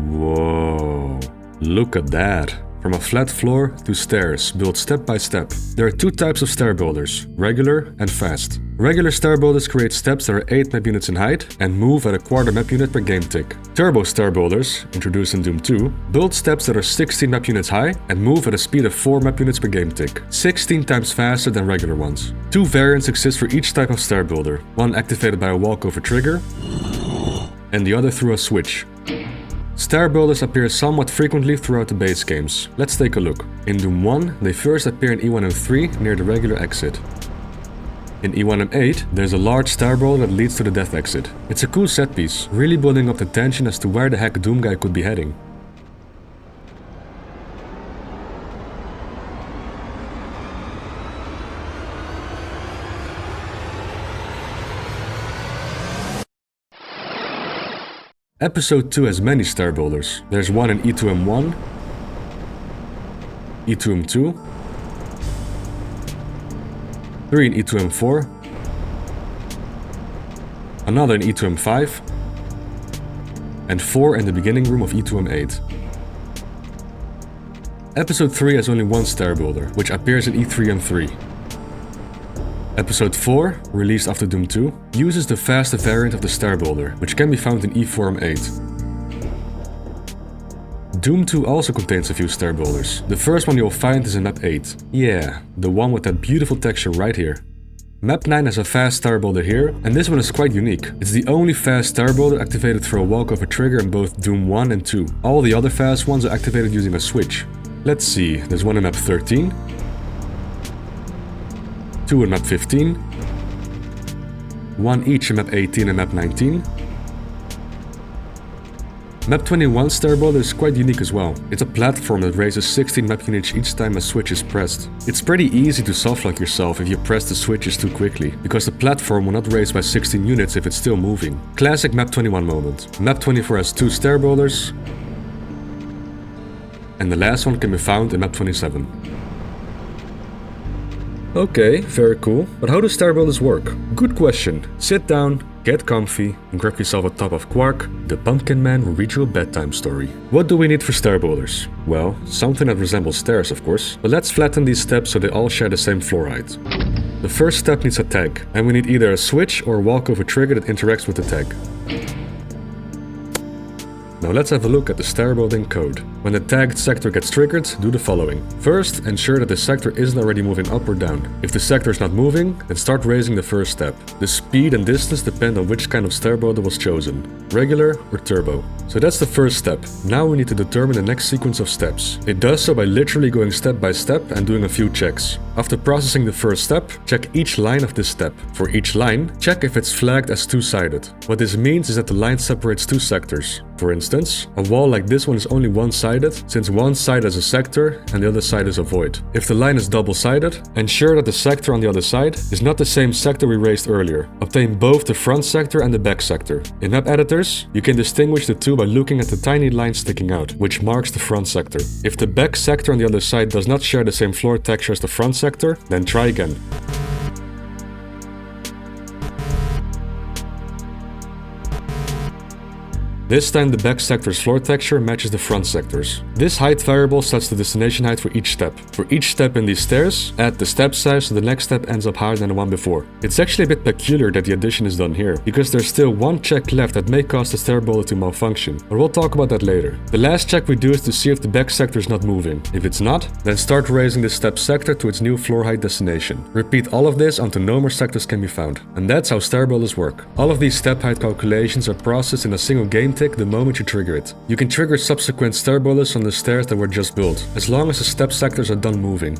Whoa, look at that. From a flat floor to stairs, built step by step. There are two types of stair builders, regular and fast. Regular stair builders create steps that are 8 map units in height and move at a quarter map unit per game tick. Turbo stair builders, introduced in Doom 2, build steps that are 16 map units high and move at a speed of 4 map units per game tick, 16 times faster than regular ones. Two variants exist for each type of stair builder, one activated by a walkover trigger and the other through a switch. Stair builders appear somewhat frequently throughout the base games. Let's take a look. In Doom 1, they first appear in E1M3 near the regular exit. In E1M8, there's a large stair builder that leads to the death exit. It's a cool set piece, really building up the tension as to where the heck Doom guy could be heading. Episode 2 has many stair builders. There's one in E2M1, E2M2, 3 in E2M4, another in E2M5, and 4 in the beginning room of E2M8. Episode 3 has only one stair builder, which appears in E3M3. Episode 4, released after Doom 2, uses the faster variant of the stair builder, which can be found in E4M8. Doom 2 also contains a few stair builders. The first one you'll find is in map 8. Yeah, the one with that beautiful texture right here. Map 9 has a fast stair builder here, and this one is quite unique. It's the only fast stair builder activated through a walkover trigger in both Doom 1 and 2. All the other fast ones are activated using a switch. Let's see, there's one in map 13, 2 in map 15, 1 each in map 18 and map 19. Map 21 stair builder is quite unique as well. It's a platform that raises 16 map units each time a switch is pressed. It's pretty easy to softlock yourself if you press the switches too quickly, because the platform will not raise by 16 units if it's still moving. Classic map 21 moment. Map 24 has 2 stair builders, and the last one can be found in map 27. Okay, very cool. But how do stair builders work? Good question. Sit down, get comfy, and grab yourself a top of Quark. The Pumpkin Man will read you a bedtime story. What do we need for stair builders? Well, something that resembles stairs, of course. But let's flatten these steps so they all share the same floor height. The first step needs a tag, and we need either a switch or a walkover trigger that interacts with the tag. Now let's have a look at the stair building code. When the tagged sector gets triggered, do the following. First, ensure that the sector isn't already moving up or down. If the sector is not moving, then start raising the first step. The speed and distance depend on which kind of stair builder was chosen, regular or turbo. So that's the first step. Now we need to determine the next sequence of steps. It does so by literally going step by step and doing a few checks. After processing the first step, check each line of this step. For each line, check if it's flagged as two-sided. What this means is that the line separates two sectors. For instance, a wall like this one is only one-sided, since one side is a sector and the other side is a void. If the line is double-sided, ensure that the sector on the other side is not the same sector we raised earlier. Obtain both the front sector and the back sector. In map editors, you can distinguish the two by looking at the tiny line sticking out, which marks the front sector. If the back sector on the other side does not share the same floor texture as the front sector, then try again. This time the back sector's floor texture matches the front sector's. This height variable sets the destination height for each step. For each step in these stairs, add the step size so the next step ends up higher than the one before. It's actually a bit peculiar that the addition is done here, because there's still one check left that may cause the stair builder to malfunction, but we'll talk about that later. The last check we do is to see if the back sector is not moving. If it's not, then start raising the step sector to its new floor height destination. Repeat all of this until no more sectors can be found. And that's how stair builders work. All of these step height calculations are processed in a single game tick the moment you trigger it. You can trigger subsequent stair builders on the stairs that were just built, as long as the step sectors are done moving.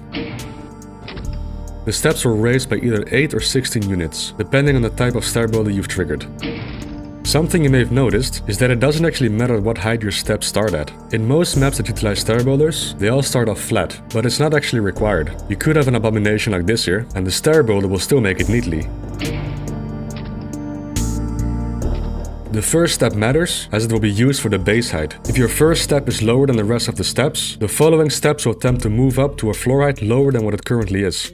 The steps were raised by either 8 or 16 units, depending on the type of stair builder you've triggered. Something you may have noticed is that it doesn't actually matter what height your steps start at. In most maps that utilize stair builders, they all start off flat, but it's not actually required. You could have an abomination like this here, and the stair builder will still make it neatly. The first step matters, as it will be used for the base height. If your first step is lower than the rest of the steps, the following steps will attempt to move up to a floor height lower than what it currently is.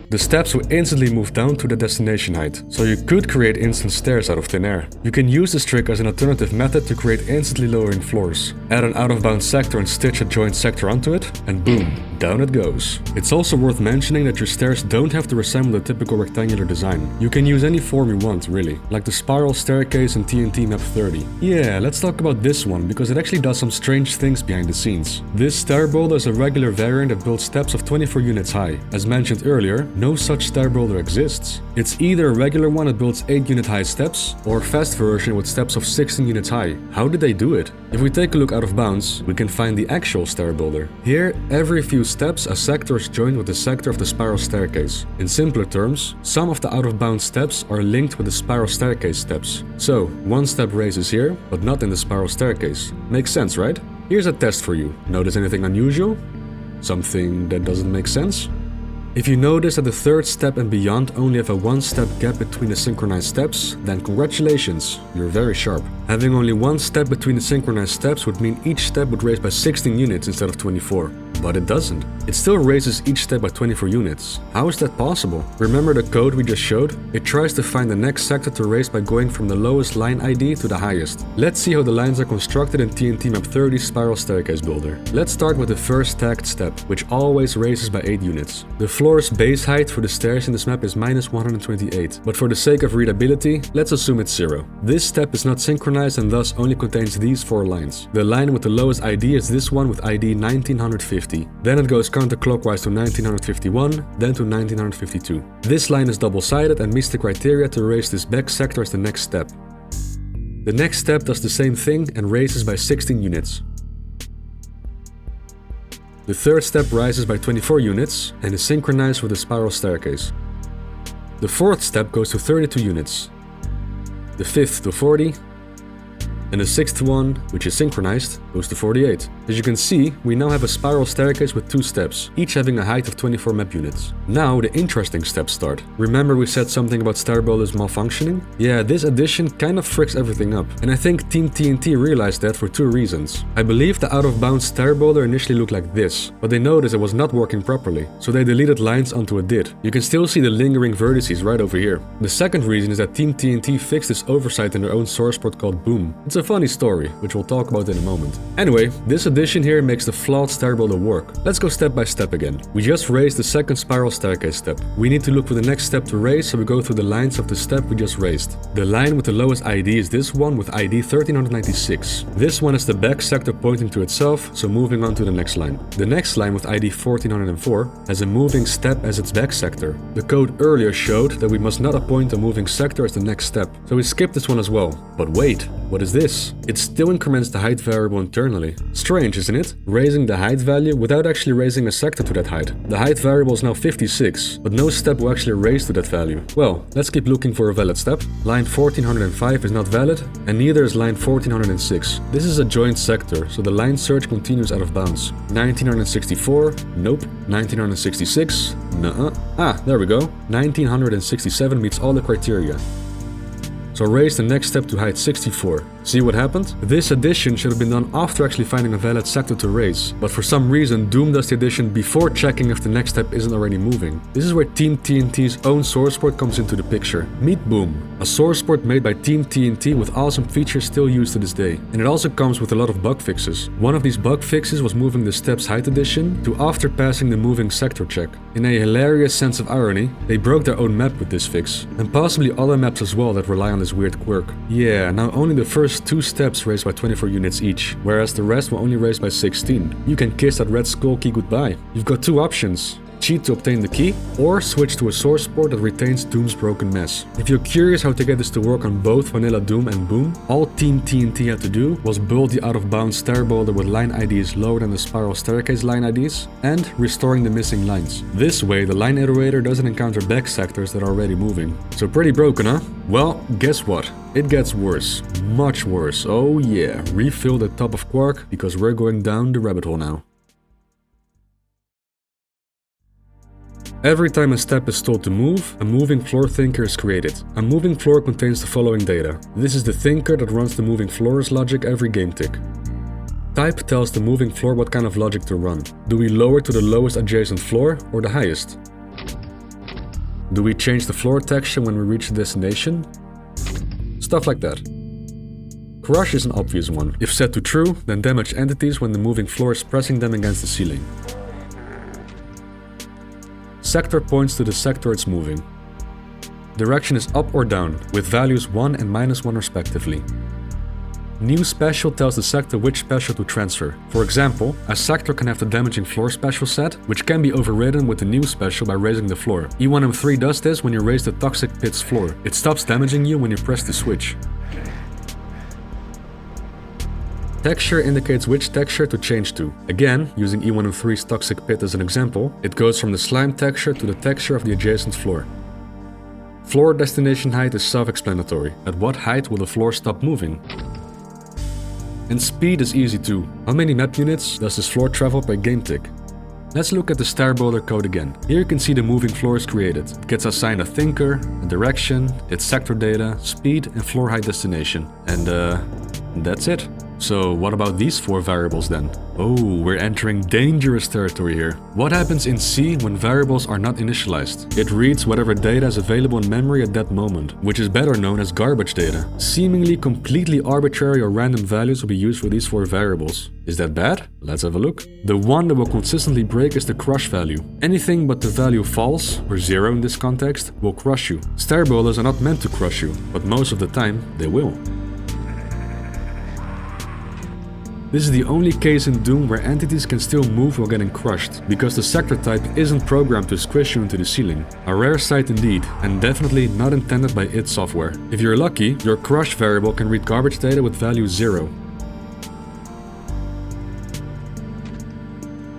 The steps will instantly move down to the destination height, so you could create instant stairs out of thin air. You can use this trick as an alternative method to create instantly lowering floors. Add an out-of-bounds sector and stitch a joint sector onto it, and boom, down it goes. It's also worth mentioning that your stairs don't have to resemble the typical rectangular design. You can use any form you want, really, like the spiral staircase in TNT Map 30. Yeah, let's talk about this one, because it actually does some strange things behind the scenes. This stair boulder is a regular variant that builds steps of 24 units high. As mentioned earlier, no such stair boulder exists. It's either a regular one that builds 8 unit high steps, or a fast version with steps of 16 units high. How did they do it? If we take a look out of bounds, we can find the actual stair builder. Here, every few steps a sector is joined with the sector of the spiral staircase. In simpler terms, some of the out-of-bounds steps are linked with the spiral staircase steps. So, one step raises here, but not in the spiral staircase. Makes sense, right? Here's a test for you. Notice anything unusual? Something that doesn't make sense? If you notice that the third step and beyond only have a 1-step gap between the synchronized steps, then congratulations, you're very sharp. Having only 1 step between the synchronized steps would mean each step would raise by 16 units instead of 24. But it doesn't. It still raises each step by 24 units. How is that possible? Remember the code we just showed? It tries to find the next sector to raise by going from the lowest line ID to the highest. Let's see how the lines are constructed in TNT Map 30 Spiral Staircase Builder. Let's start with the first tagged step, which always raises by 8 units. The floor's base height for the stairs in this map is minus 128, but for the sake of readability, let's assume it's 0. This step is not synchronized and thus only contains these 4 lines. The line with the lowest ID is this one with ID 1950. Then it goes counterclockwise to 1951, then to 1952. This line is double-sided and meets the criteria to raise this back sector as the next step. The next step does the same thing and raises by 16 units. The third step rises by 24 units and is synchronized with the spiral staircase. The fourth step goes to 32 units. The fifth to 40. And the sixth one, which is synchronized, goes to 48. As you can see, we now have a spiral staircase with 2 steps, each having a height of 24 map units. Now the interesting steps start. Remember we said something about stair builders malfunctioning? Yeah, this addition kind of fricks everything up. And I think Team TNT realized that for 2 reasons. I believe the out-of-bounds stair builder initially looked like this, but they noticed it was not working properly, so they deleted lines until it did. You can still see the lingering vertices right over here. The second reason is that Team TNT fixed this oversight in their own source port called Boom. It's a funny story, which we'll talk about in a moment. Anyway, this addition here makes the flawed stair builder work. Let's go step by step again. We just raised the second spiral staircase step. We need to look for the next step to raise, so we go through the lines of the step we just raised. The line with the lowest ID is this one with ID 1396. This one is the back sector pointing to itself, so moving on to the next line. The next line with ID 1404 has a moving step as its back sector. The code earlier showed that we must not appoint a moving sector as the next step, so we skipped this one as well. But wait, what is this? It still increments the height variable internally. Strange, isn't it? Raising the height value without actually raising a sector to that height. The height variable is now 56, but no step will actually raise to that value. Well, let's keep looking for a valid step. Line 1405 is not valid, and neither is line 1406. This is a joint sector, so the line search continues out of bounds. 1964, nope. 1966, nuh-uh. Ah, there we go. 1967 meets all the criteria. So raise the next step to height 64. See what happened? This addition should have been done after actually finding a valid sector to raise, but for some reason Doom does the addition before checking if the next step isn't already moving. This is where Team TNT's own source port comes into the picture. Meet Boom, a source port made by Team TNT with awesome features still used to this day. And it also comes with a lot of bug fixes. One of these bug fixes was moving the step's height addition to after passing the moving sector check. In a hilarious sense of irony, they broke their own map with this fix, and possibly other maps as well that rely on this weird quirk. Yeah, now only the first 2 steps raise by 24 units each, whereas the rest will only raise by 16. You can kiss that red skull key goodbye. You've got 2 options. Cheat to obtain the key, or switch to a source port that retains Doom's broken mess. If you're curious how to get this to work on both Vanilla Doom and Boom, all Team TNT had to do was build the out-of-bounds stair boulder with line IDs lower than the spiral staircase line IDs, and restoring the missing lines. This way, the line iterator doesn't encounter back sectors that are already moving. So pretty broken, huh? Well, guess what? It gets worse. Much worse. Oh yeah, refill the top of Quark, because we're going down the rabbit hole now. Every time a step is told to move, a moving floor thinker is created. A moving floor contains the following data. This is the thinker that runs the moving floor's logic every game tick. Type tells the moving floor what kind of logic to run. Do we lower to the lowest adjacent floor or the highest? Do we change the floor texture when we reach the destination? Stuff like that. Crush is an obvious one. If set to true, then damage entities when the moving floor is pressing them against the ceiling. Sector points to the sector it's moving. Direction is up or down, with values 1 and -1 respectively. New special tells the sector which special to transfer. For example, a sector can have the damaging floor special set, which can be overridden with the new special by raising the floor. E1M3 does this when you raise the toxic pit's floor. It stops damaging you when you press the switch. Texture indicates which texture to change to. Again, using E1M3's toxic pit as an example, it goes from the slime texture to the texture of the adjacent floor. Floor destination height is self-explanatory. At what height will the floor stop moving? And speed is easy too. How many map units does this floor travel per game tick? Let's look at the Stair builder code again. Here you can see the moving floor is created. It gets assigned a thinker, a direction, its sector data, speed, and floor height destination. And that's it. So what about these 4 variables then? Oh, we're entering dangerous territory here. What happens in C when variables are not initialized? It reads whatever data is available in memory at that moment, which is better known as garbage data. Seemingly completely arbitrary or random values will be used for these 4 variables. Is that bad? Let's have a look. The one that will consistently break is the crush value. Anything but the value false, or 0 in this context, will crush you. Stair builders are not meant to crush you, but most of the time they will. This is the only case in Doom where entities can still move while getting crushed, because the sector type isn't programmed to squish you into the ceiling. A rare sight indeed, and definitely not intended by id Software. If you're lucky, your crush variable can read garbage data with value 0.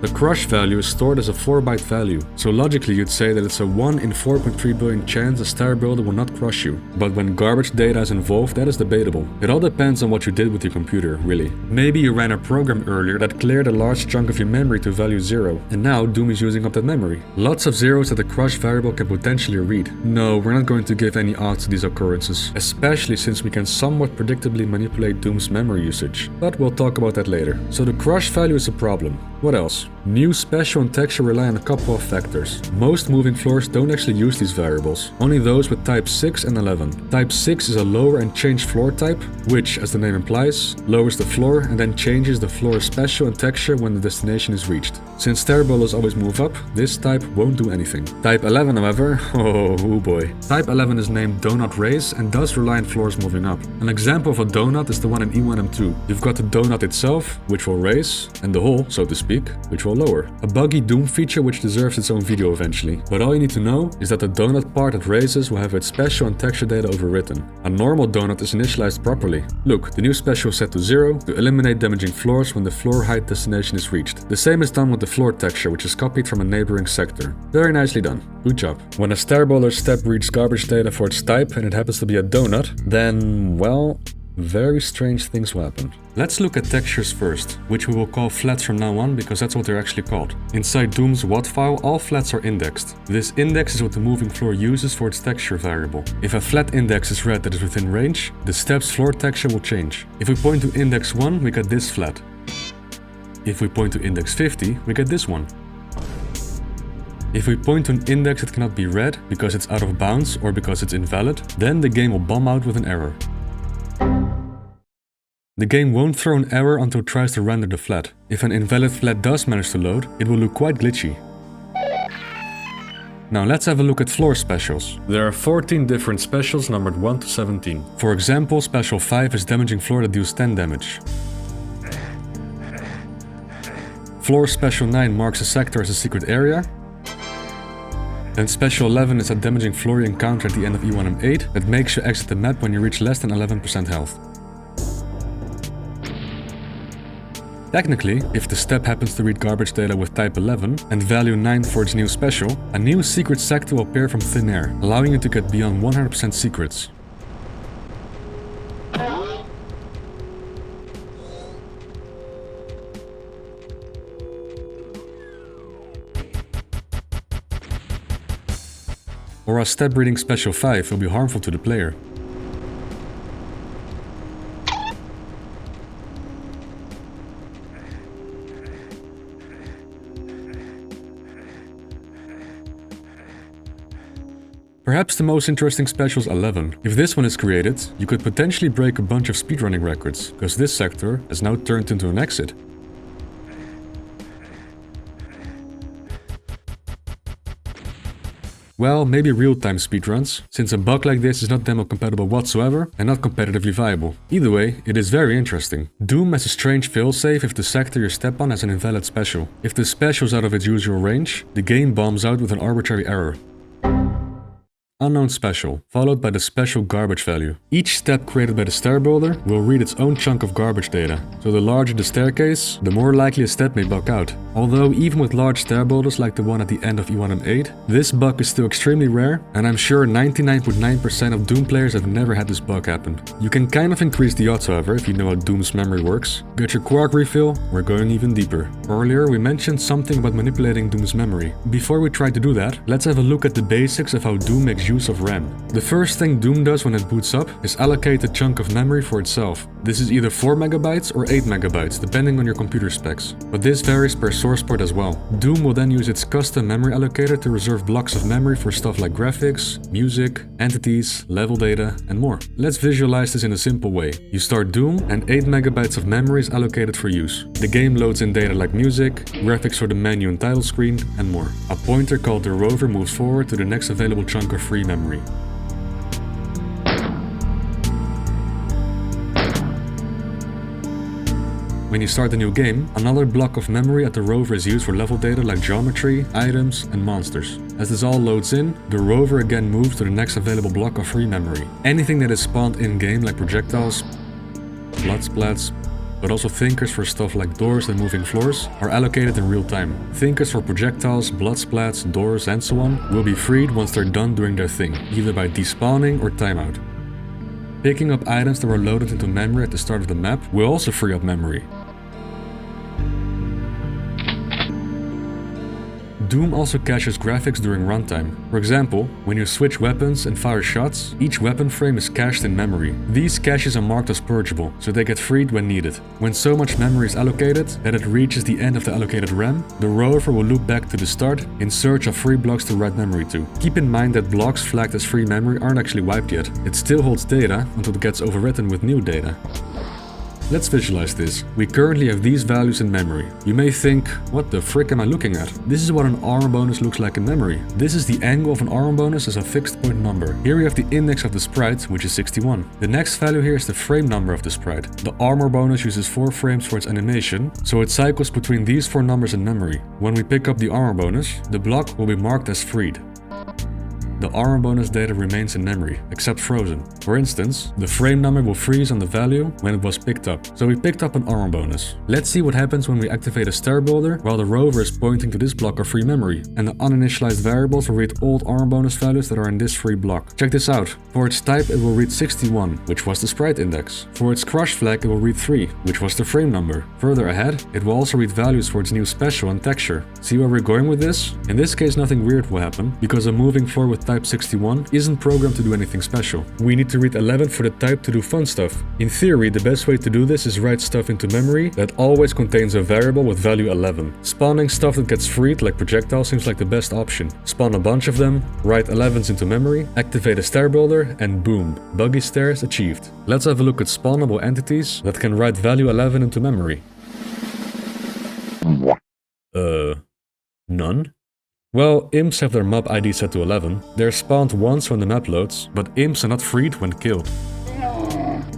The crush value is stored as a 4-byte value, so logically you'd say that it's a 1 in 4.3 billion chance a Stair builder will not crush you. But when garbage data is involved, that is debatable. It all depends on what you did with your computer, really. Maybe you ran a program earlier that cleared a large chunk of your memory to value 0, and now Doom is using up that memory. Lots of zeros that the crush variable can potentially read. No, we're not going to give any odds to these occurrences, especially since we can somewhat predictably manipulate Doom's memory usage. But we'll talk about that later. So the crush value is a problem. What else? New special and texture rely on a couple of factors. Most moving floors don't actually use these variables, only those with type 6 and 11. Type 6 is a lower and change floor type, which, as the name implies, lowers the floor and then changes the floor's special and texture when the destination is reached. Since Stair builders always move up, this type won't do anything. Type 11, however, oh boy. Type 11 is named Donut Raise and does rely on floors moving up. An example of a donut is the one in E1M2. You've got the donut itself, which will raise, and the hole, so to speak, which will lower. A buggy Doom feature which deserves its own video eventually. But all you need to know is that the donut part that raises will have its special and texture data overwritten. A normal donut is initialized properly. Look, the new special is set to 0 to eliminate damaging floors when the floor height destination is reached. The same is done with the floor texture, which is copied from a neighboring sector. Very nicely done. Good job. When a Stair builder step reads garbage data for its type and it happens to be a donut, then, well, very strange things will happen. Let's look at textures first, which we will call flats from now on because that's what they're actually called. Inside Doom's WAD file, all flats are indexed. This index is what the moving floor uses for its texture variable. If a flat index is read that is within range, the step's floor texture will change. If we point to index 1, we get this flat. If we point to index 50, we get this one. If we point to an index that cannot be read because it's out of bounds or because it's invalid, then the game will bomb out with an error. The game won't throw an error until it tries to render the flat. If an invalid flat does manage to load, it will look quite glitchy. Now let's have a look at floor specials. There are 14 different specials numbered 1 to 17. For example, special 5 is damaging floor that deals 10 damage. Floor special 9 marks a sector as a secret area. And special 11 is a damaging floor you encounter at the end of E1M8 that makes you exit the map when you reach less than 11% health. Technically, if the step happens to read garbage data with type 11 and value 9 for its new special, a new secret sector will appear from thin air, allowing you to get beyond 100% secrets. Or a step reading special 5 will be harmful to the player. Perhaps the most interesting special is 11. If this one is created, you could potentially break a bunch of speedrunning records, because this sector has now turned into an exit. Well, maybe real-time speedruns, since a bug like this is not demo compatible whatsoever and not competitively viable. Either way, it is very interesting. Doom has a strange failsafe if the sector you step on has an invalid special. If the special is out of its usual range, the game bombs out with an arbitrary error. Unknown special, followed by the special garbage value. Each step created by the stair builder will read its own chunk of garbage data, so the larger the staircase, the more likely a step may bug out. Although even with large stair builders like the one at the end of E1M8, this bug is still extremely rare, and I'm sure 99.9% of Doom players have never had this bug happen. You can kind of increase the odds, however, if you know how Doom's memory works. Get your quark refill, we're going even deeper. Earlier we mentioned something about manipulating Doom's memory. Before we try to do that, let's have a look at the basics of how Doom makes use of RAM. The first thing Doom does when it boots up is allocate a chunk of memory for itself. This is either 4 MB or 8 MB, depending on your computer specs, but this varies per source port as well. Doom will then use its custom memory allocator to reserve blocks of memory for stuff like graphics, music, entities, level data, and more. Let's visualize this in a simple way. You start Doom and 8 MB of memory is allocated for use. The game loads in data like music, graphics for the menu and title screen, and more. A pointer called the rover moves forward to the next available chunk of free memory. When you start a new game, another block of memory at the rover is used for level data like geometry, items, and monsters. As this all loads in, the rover again moves to the next available block of free memory. Anything that is spawned in-game like projectiles, blood splats, but also thinkers for stuff like doors and moving floors are allocated in real time. Thinkers for projectiles, blood splats, doors, and so on will be freed once they're done doing their thing, either by despawning or timeout. Picking up items that were loaded into memory at the start of the map will also free up memory. Doom also caches graphics during runtime. For example, when you switch weapons and fire shots, each weapon frame is cached in memory. These caches are marked as purgeable, so they get freed when needed. When so much memory is allocated that it reaches the end of the allocated RAM, the rover will loop back to the start in search of free blocks to write memory to. Keep in mind that blocks flagged as free memory aren't actually wiped yet. It still holds data until it gets overwritten with new data. Let's visualize this. We currently have these values in memory. You may think, what the frick am I looking at? This is what an armor bonus looks like in memory. This is the angle of an armor bonus as a fixed point number. Here we have the index of the sprite, which is 61. The next value here is the frame number of the sprite. The armor bonus uses 4 frames for its animation, so it cycles between these 4 numbers in memory. When we pick up the armor bonus, the block will be marked as freed. The armor bonus data remains in memory, except frozen. For instance, the frame number will freeze on the value when it was picked up. So we picked up an armor bonus. Let's see what happens when we activate a stair builder while the rover is pointing to this block of free memory, and the uninitialized variables will read old armor bonus values that are in this free block. Check this out. For its type, it will read 61, which was the sprite index. For its crush flag, it will read 3, which was the frame number. Further ahead, it will also read values for its new special and texture. See where we're going with this? In this case, nothing weird will happen, because a moving floor with type 61 isn't programmed to do anything special. We need to read 11 for the type to do fun stuff. In theory, the best way to do this is write stuff into memory that always contains a variable with value 11. Spawning stuff that gets freed, like projectiles, seems like the best option. Spawn a bunch of them, write 11s into memory, activate a stair builder, and boom, buggy stairs achieved. Let's have a look at spawnable entities that can write value 11 into memory. None? Well, imps have their mob ID set to 11. They're spawned once when the map loads, but imps are not freed when killed.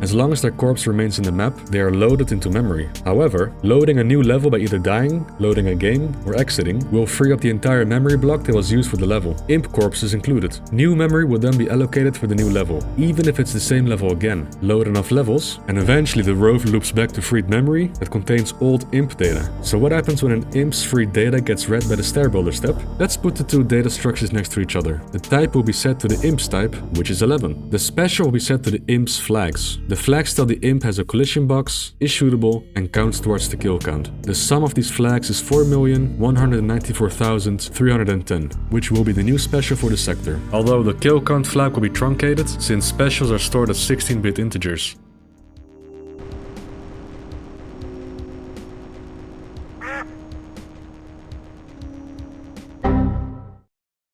As long as their corpse remains in the map, they are loaded into memory. However, loading a new level by either dying, loading a game, or exiting will free up the entire memory block that was used for the level. Imp corpses included. New memory will then be allocated for the new level, even if it's the same level again. Load enough levels, and eventually the rover loops back to freed memory that contains old imp data. So what happens when an imp's freed data gets read by the stair builder step? Let's put the two data structures next to each other. The type will be set to the imp's type, which is 11. The special will be set to the imp's flags. The flags tell the imp has a collision box, is shootable, and counts towards the kill count. The sum of these flags is 4,194,310, which will be the new special for the sector. Although the kill count flag will be truncated, since specials are stored as 16-bit integers.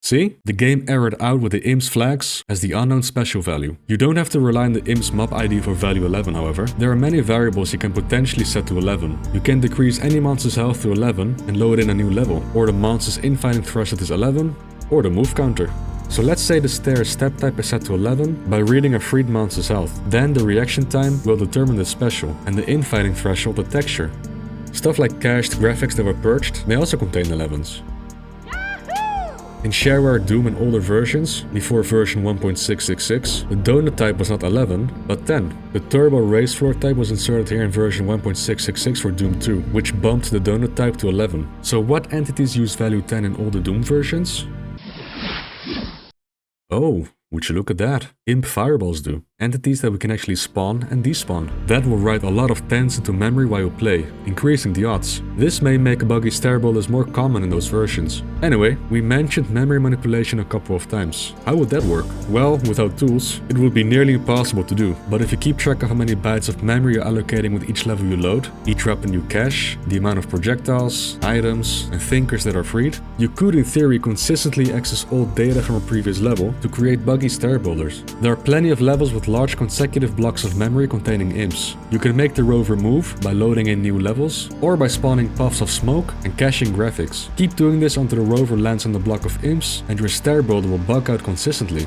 See? The game errored out with the IMS flags as the unknown special value. You don't have to rely on the IMS mob ID for value 11, however. There are many variables you can potentially set to 11. You can decrease any monster's health to 11 and load in a new level, or the monster's infighting threshold is 11, or the move counter. So let's say the Stair step type is set to 11 by reading a freed monster's health. Then the reaction time will determine the special, and the infighting threshold the texture. Stuff like cached graphics that were purged may also contain 11s. In shareware Doom and older versions, before version 1.666, the donut type was not 11, but 10. The turbo raised floor type was inserted here in version 1.666 for Doom 2, which bumped the donut type to 11. So what entities use value 10 in older Doom versions? Oh, would you look at that? Imp fireballs do. Entities that we can actually spawn and despawn. That will write a lot of 10s into memory while you play, increasing the odds. This may make buggy stair boulders more common in those versions. Anyway, we mentioned memory manipulation a couple of times. How would that work? Well, without tools, it would be nearly impossible to do. But if you keep track of how many bytes of memory you're allocating with each level you load, each weapon you cache, the amount of projectiles, items, and thinkers that are freed, you could in theory consistently access old data from a previous level to create buggy stair boulders. There are plenty of levels with large consecutive blocks of memory containing imps. You can make the rover move by loading in new levels, or by spawning puffs of smoke and caching graphics. Keep doing this until the rover lands on the block of imps and your stair boulder will bug out consistently.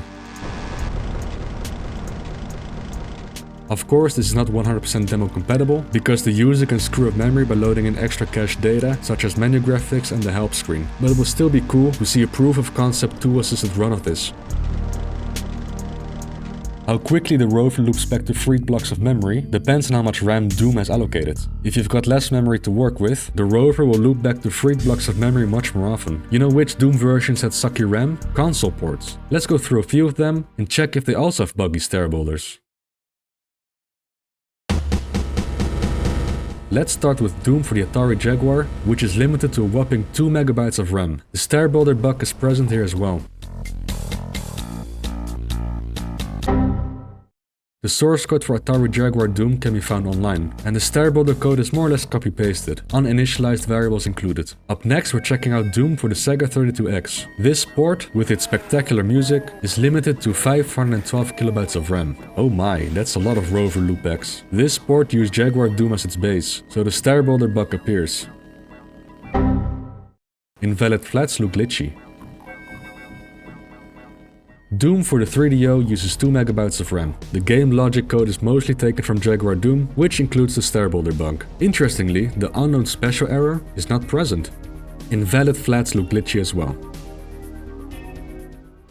Of course, this is not 100% demo compatible, because the user can screw up memory by loading in extra cache data, such as menu graphics and the help screen. But it will still be cool to see a proof of concept tool-assisted run of this. How quickly the rover loops back to freed blocks of memory depends on how much RAM Doom has allocated. If you've got less memory to work with, the rover will loop back to freed blocks of memory much more often. You know which Doom versions had sucky RAM? Console ports. Let's go through a few of them and check if they also have buggy stair boulders. Let's start with Doom for the Atari Jaguar, which is limited to a whopping 2 MB of RAM. The stair boulder bug is present here as well. The source code for Atari Jaguar Doom can be found online, and the stair boulder code is more or less copy-pasted, uninitialized variables included. Up next we're checking out Doom for the Sega 32X. This port, with its spectacular music, is limited to 512 kilobytes of RAM. Oh my, that's a lot of rover loopbacks. This port used Jaguar Doom as its base, so the stair boulder bug appears. Invalid flats look glitchy. Doom for the 3DO uses 2 MB of RAM. The game logic code is mostly taken from Jaguar Doom, which includes the stair boulder bug. Interestingly, the unknown special error is not present. Invalid flats look glitchy as well.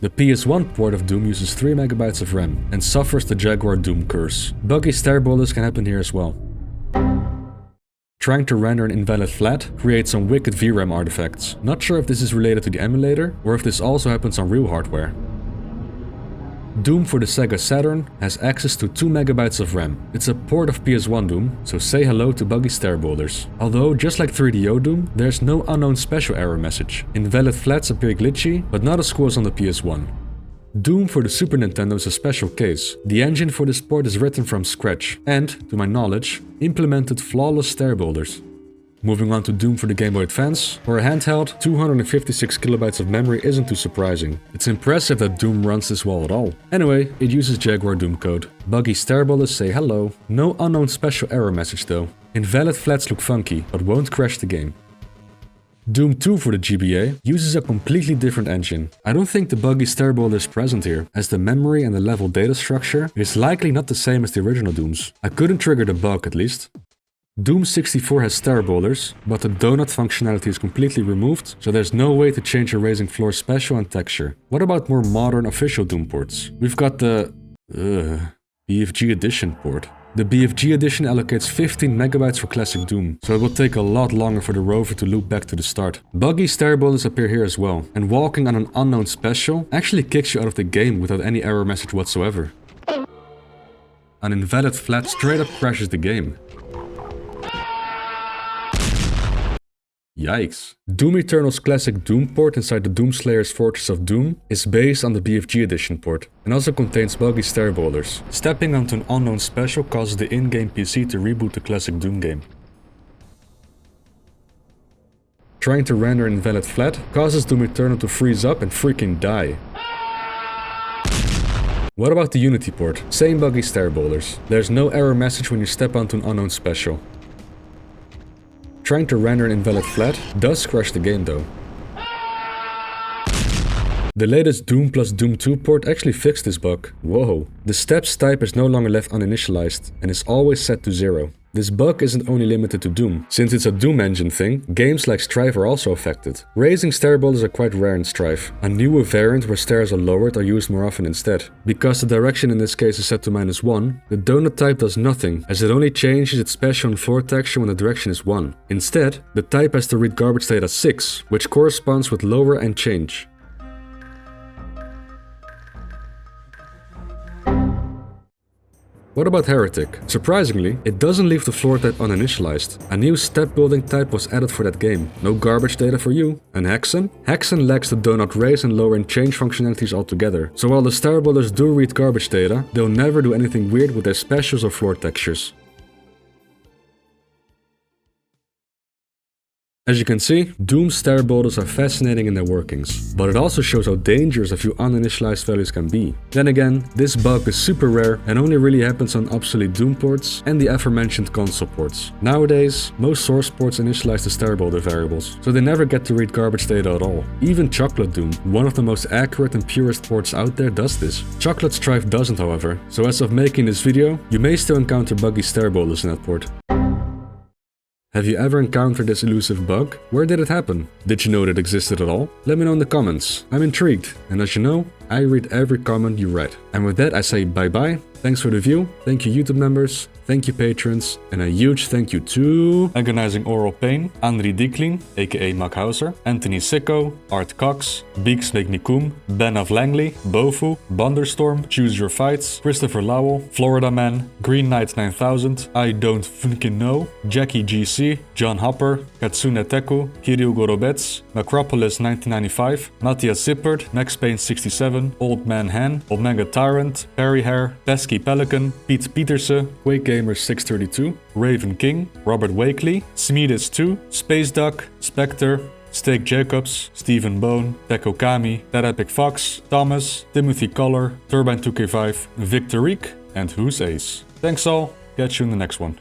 The PS1 port of Doom uses 3 MB of RAM and suffers the Jaguar Doom curse. Buggy stair boulders can happen here as well. Trying to render an invalid flat creates some wicked VRAM artifacts. Not sure if this is related to the emulator or if this also happens on real hardware. Doom for the Sega Saturn has access to 2 MB of RAM. It's a port of PS1 Doom, so say hello to buggy stair boulders. Although, just like 3DO Doom, there's no unknown special error message. Invalid flats appear glitchy, but not as cool as on the PS1. Doom for the Super Nintendo is a special case. The engine for this port is written from scratch, and, to my knowledge, implemented flawless stair boulders. Moving on to Doom for the Game Boy Advance. For a handheld, 256 kilobytes of memory isn't too surprising. It's impressive that Doom runs this well at all. Anyway, it uses Jaguar Doom code. Buggy stair boulders say hello. No unknown special error message though. Invalid flats look funky, but won't crash the game. Doom 2 for the GBA uses a completely different engine. I don't think the buggy stair boulder is present here, as the memory and the level data structure is likely not the same as the original Dooms. I couldn't trigger the bug at least. Doom 64 has stair boulders, but the donut functionality is completely removed, so there's no way to change your raising floor special and texture. What about more modern official Doom ports? We've got the BFG Edition port. The BFG Edition allocates 15 MB for classic Doom, so it will take a lot longer for the rover to loop back to the start. Buggy stair boulders appear here as well, and walking on an unknown special actually kicks you out of the game without any error message whatsoever. An invalid flat straight up crashes the game. Yikes. Doom Eternal's classic Doom port inside the Doomslayer's Fortress of Doom is based on the BFG Edition port and also contains buggy stair boulders. Stepping onto an unknown special causes the in-game PC to reboot the classic Doom game. Trying to render an invalid flat causes Doom Eternal to freeze up and freaking die. What about the Unity port? Same buggy stair boulders. There's no error message when you step onto an unknown special. Trying to render an invalid flat does crash the game though. The latest Doom plus Doom 2 port actually fixed this bug. Whoa. The steps type is no longer left uninitialized and is always set to 0. This bug isn't only limited to Doom. Since it's a Doom engine thing, games like Strife are also affected. Raising stair boulders are quite rare in Strife. A newer variant where stairs are lowered are used more often instead. Because the direction in this case is set to -1, the donut type does nothing, as it only changes its special and floor texture when the direction is 1. Instead, the type has to read garbage data 6, which corresponds with lower and change. What about Heretic? Surprisingly, it doesn't leave the floor type uninitialized. A new step building type was added for that game. No garbage data for you. And Hexen? Hexen lacks the donut raise and lower and change functionalities altogether. So while the stair builders do read garbage data, they'll never do anything weird with their specials or floor textures. As you can see, Doom's stair boulders are fascinating in their workings, but it also shows how dangerous a few uninitialized values can be. Then again, this bug is super rare and only really happens on obsolete Doom ports and the aforementioned console ports. Nowadays, most source ports initialize the stair boulder variables, so they never get to read garbage data at all. Even Chocolate Doom, one of the most accurate and purest ports out there, does this. Chocolate Strife doesn't, however, so as of making this video, you may still encounter buggy stair boulders in that port. Have you ever encountered this elusive bug? Where did it happen? Did you know it existed at all? Let me know in the comments. I'm intrigued, and as you know, I read every comment you write. And with that I say bye bye, thanks for the view, thank you YouTube members, thank you patrons, and a huge thank you to Agonizing Oral Pain, Andri Dieklin, aka Makhauser, Anthony Sicko, Art Cox, Beeks Make Nikum, Ben of Langley, Bofu, Bunderstorm, Choose Your Fights, Christopher Lowell, Florida Man, Green Knight 9000, I Don't Fucking Know, Jackie GC, John Hopper, Katsune Teku, Kiryu Gorobets, Macropolis 1995, Matthias Zippert, Max Payne 67, Old Man Han, Omega Tyrant, Perry Hare, Pesky Pelican, Pete Petersen, Quake Gamer 632, Raven King, Robert Wakely, Smedis 2, Space Duck, Spectre, Steak Jacobs, Stephen Bone, Tekokami, That Epic Fox, Thomas, Timothy Collar, Turbine 2K5, Victor Reek, and Who's Ace. Thanks all, catch you in the next one.